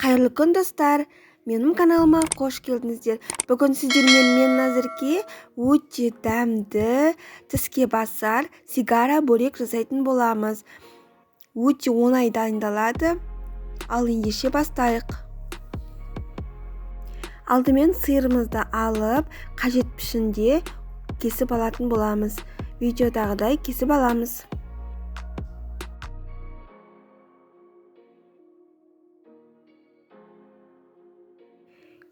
Қайырлы күн достар, менің каналыма қош келдіңіздер. Бүгін сіздермен мен әзірге өте дәмді, тіске басар сигара бөлек жасайтын боламыз. Өте оңай дайындалады. Ал ендеше бастайық. Алдымен сиырымызды алып, қажет пішінде кесіп алатын боламыз. Видеодағыдай кесіп аламыз.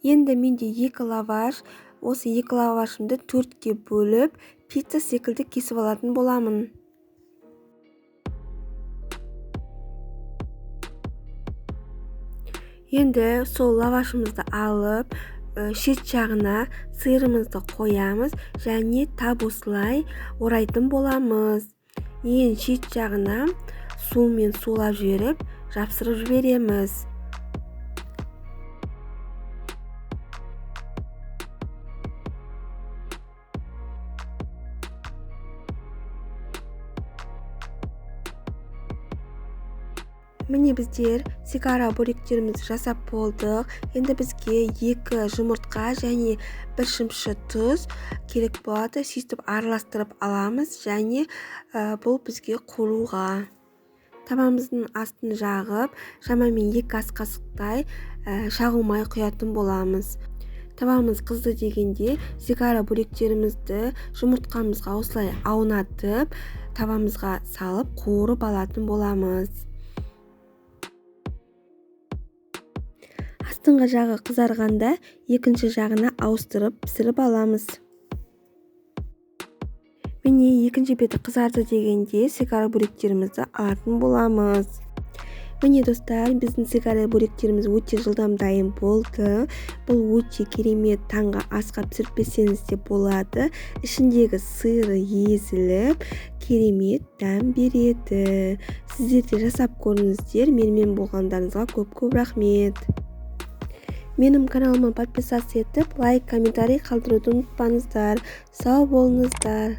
Енді менде 2 лаваш, осы 2 лавашымды 4-ке бөліп, пицца секілді кесіп алатын боламын. Енді сол лавашымызды алып, шет жағына сиырымызды қоямыз және тап осылай орайтын боламыз. Ең шет жағына сумен сулап жіберіп, жапсырып жібереміз. Міне біздер сигара бөліктерімізді жасап болдық. Енді бізге 2 жұмыртқа және 1 шымшы тұз керек болады. Сөйтіп араластырып аламыз және бұл бізге қуыруға. Табамыздың астын жағып, шамамен 2 ас қасықтай шағыл май құятын боламыз. Табамыз қызды дегенде сигара бөліктерімізді жұмыртқамызға осылай аунатып, табамызға салып қуырып алатын боламыз. Астыңғы жағы қызарғанда екінші жағына ауыстырып пісіріп аламыз. Міне екінші беті қызарды дегенде сигара бөліктерімізді алатын боламыз. Міне достар, біздің сигара бөліктеріміз өте жылдам дайын болды. Бұл өте керемет, таңғы асқа пісіріп де болады. Ішіндегі сыры езіліп, керемет дәм береді. Сіздер де жасап көріңіздер. Менімен болғандарыңызға көп рахмет. Менің каналыма подписаться етіп, лайк, комментарий қалдыруды ұмытпаңыздар. Сау болыңыздар.